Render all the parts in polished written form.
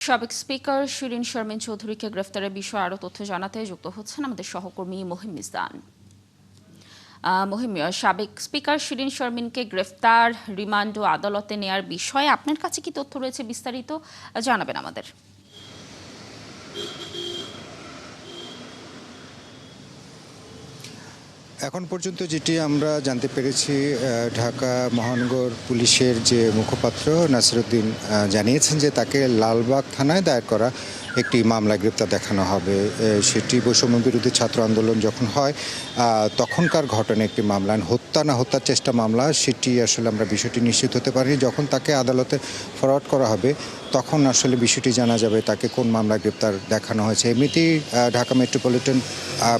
সাবেক স্পিকার শিরিন শারমিন চৌধুরীকে গ্রেফতারের বিষয়ে আরও তথ্য জানাতে যুক্ত হচ্ছেন আমাদের সহকর্মী মহিম মিজদান। মহিম, সাবেক স্পিকার শিরিন শারমিনকে গ্রেফতার, রিমান্ড ও আদালতে নেয়ার বিষয়ে আপনার কাছে কি তথ্য রয়েছে বিস্তারিত জানাবেন আমাদের। এখন পর্যন্ত যেটি আমরা জানতে পেরেছি, ঢাকা মহানগর পুলিশের যে মুখপাত্র নাসিরউদ্দিন জানিয়েছেন যে তাকে লালবাগ থানায় দায়ের করা একটি মামলায় গ্রেপ্তার দেখানো হবে। সেটি বৈষম্য বিরোধী ছাত্র আন্দোলন যখন হয় তখনকার ঘটনা একটি মামলা, হত্যা না হত্যার চেষ্টা মামলা, সেটি আসলে আমরা বিষয়টি নিশ্চিত হতে পারিনি। যখন তাকে আদালতে ফরওয়ার্ড করা হবে তখন আসলে বিষয়টি জানা যাবে তাকে কোন মামলায় গ্রেপ্তার দেখানো হয়েছে। এমনিতেই ঢাকা মেট্রোপলিটন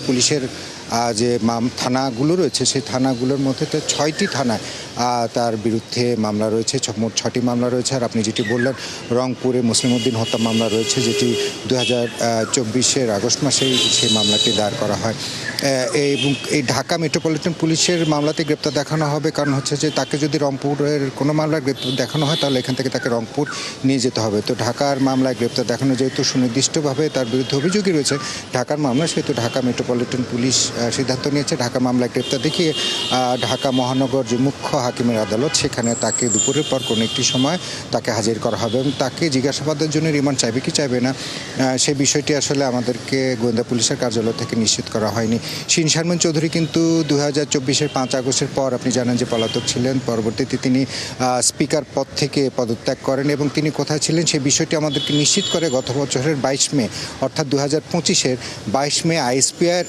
পুলিশের যে থানাগুলো রয়েছে সেই থানাগুলোর মধ্যে তো 6টি থানায় তার বিরুদ্ধে মামলা রয়েছে, মোট 6টি মামলা রয়েছে। আর আপনি যেটি বললেন, রংপুরে মুসলিম উদ্দিন হত্যা মামলা রয়েছে, যেটি 2024 আগস্ট মাসেই সেই মামলাটি দায়ের করা হয়। এবং এই ঢাকা মেট্রোপলিটন পুলিশের মামলাতে গ্রেপ্তার দেখানো হবে, কারণ হচ্ছে যে তাকে যদি রংপুরের কোনো মামলায় গ্রেপ্তার দেখানো হয় তাহলে এখান থেকে তাকে রংপুর নিয়ে যেতে হবে। তো ঢাকার মামলায় গ্রেপ্তার দেখানো যেহেতু সুনির্দিষ্টভাবে তার বিরুদ্ধে অভিযোগই রয়েছে ঢাকার মামলা, সেহেতু ঢাকা মেট্রোপলিটন পুলিশ সিদ্ধান্ত নিয়েছে ঢাকা মামলায় গ্রেপ্তার দেখিয়ে ঢাকা মহানগর যে মুখ্য হাকিমের আদালত সেখানে তাকে দুপুরের পর কোনো একটি সময় তাকে হাজির করা হবে এবং তাকে জিজ্ঞাসাবাদের জন্য রিমান্ড চাইবে কি চাইবে না সেই বিষয়টি আসলে আমাদেরকে গোয়েন্দা পুলিশের কার্যালয় থেকে নিশ্চিত করা হয়নি। শিরিন শারমিন চৌধুরী কিন্তু 2024 5 আগস্টের পর আপনি জানেন যে পলাতক ছিলেন। পরবর্তীতে তিনি স্পিকার পদ থেকে পদত্যাগ করেন এবং তিনি কোথায় ছিলেন সেই বিষয়টি আমাদেরকে নিশ্চিত করে গত বছরের 22 মে, অর্থাৎ 2025-এর 22 মে আইএসপিআর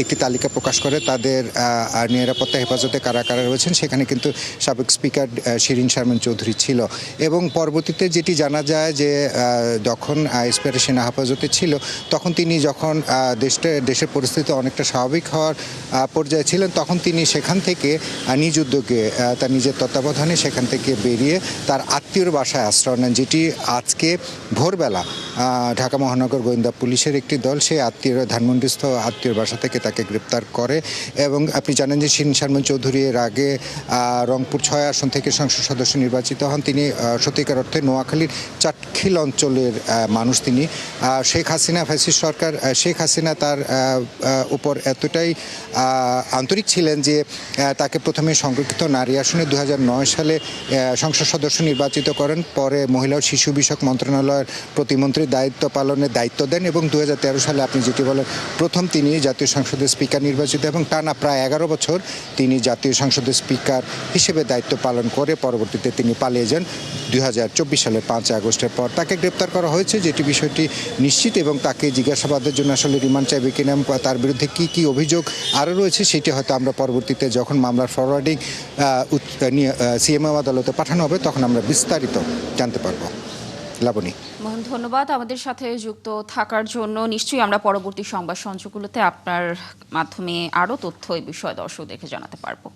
একটি তালিকা প্রকাশ করে তাদের নিরাপত্তা হেফাজতে কারা কারা রয়েছেন। সেখানে কিন্তু সাবেক স্পিকার শিরিন শারমিন চৌধুরী ছিল এবং পরবর্তীতে যেটি জানা যায় যে যখন আইএসপিআর সেনা হেফাজতে ছিল তখন তিনি যখন দেশের পরিস্থিতি অনেকটা স্বাভাবিক হওয়ার পর্যায়ে ছিলেন তখন তিনি সেখান থেকে নিজ উদ্যোগে তার নিজের তত্ত্বাবধানে সেখান থেকে বেরিয়ে তার আত্মীয়র বাসায় আশ্রয় নেন, যেটি আজকে ভোরবেলা ঢাকা মহানগর গোয়েন্দা পুলিশের একটি দল সেই ধানমন্ডিস্থ আত্মীয়র বাসা থেকে তাকে গ্রেপ্তার করে। এবং আপনি জানেন যে শিরিন শারমিন চৌধুরী এর আগে রংপুর 6 আসন থেকে সংসদ সদস্য নির্বাচিত হন। তিনি সত্যিকার অর্থে নোয়াখালীর চাটখিল অঞ্চলের মানুষ। তিনি শেখ হাসিনা ফ্যাসিস্ট সরকার, শেখ হাসিনা তার উপর এতটাই আন্তরিক ছিলেন যে তাকে প্রথমে সংরক্ষিত নারী আসনে 2009 সালে সংসদ সদস্য নির্বাচিত করেন। পরে মহিলা ও শিশু বিষয়ক মন্ত্রণালয়ের প্রতিমন্ত্রীর দায়িত্ব পালনের দায়িত্ব দেন এবং 2013 সালে আপনি যেটি বলেন প্রথম তিনি জাতীয় সংসদের স্পিকার নির্বাচিত এবং টানা প্রায় 11 বছর তিনি জাতীয় সংসদের স্পিকার হিসেবে দায়িত্ব পালন করে পরবর্তীতে তিনি পালিয়ে যান 2024 সালের 5 আগস্টের পর। তাকে গ্রেপ্তার করা হয়েছে, যেটি বিষয়টি নিশ্চিত, এবং তাকে জিজ্ঞাসাবাদের জন্য আসলে রিমান্ড চাইবে কিনা, তার বিরুদ্ধে কি কি অভিযোগ আরও রয়েছে সেটি হয়তো আমরা পরবর্তীতে যখন মামলার ফরওয়ার্ডিং সিএমএম আদালতে পাঠানো হবে তখন আমরা বিস্তারিত জানতে পারব। লাবণী, মোহন, ধন্যবাদ আমাদের সাথে যুক্ত থাকার জন্য। নিশ্চয়ই আমরা পরবর্তী সংবাদ সংযোগগুলোতে আপনার মাধ্যমে আরও তথ্য এই বিষয়ে দর্শকদেরকে জানাতে পারবো।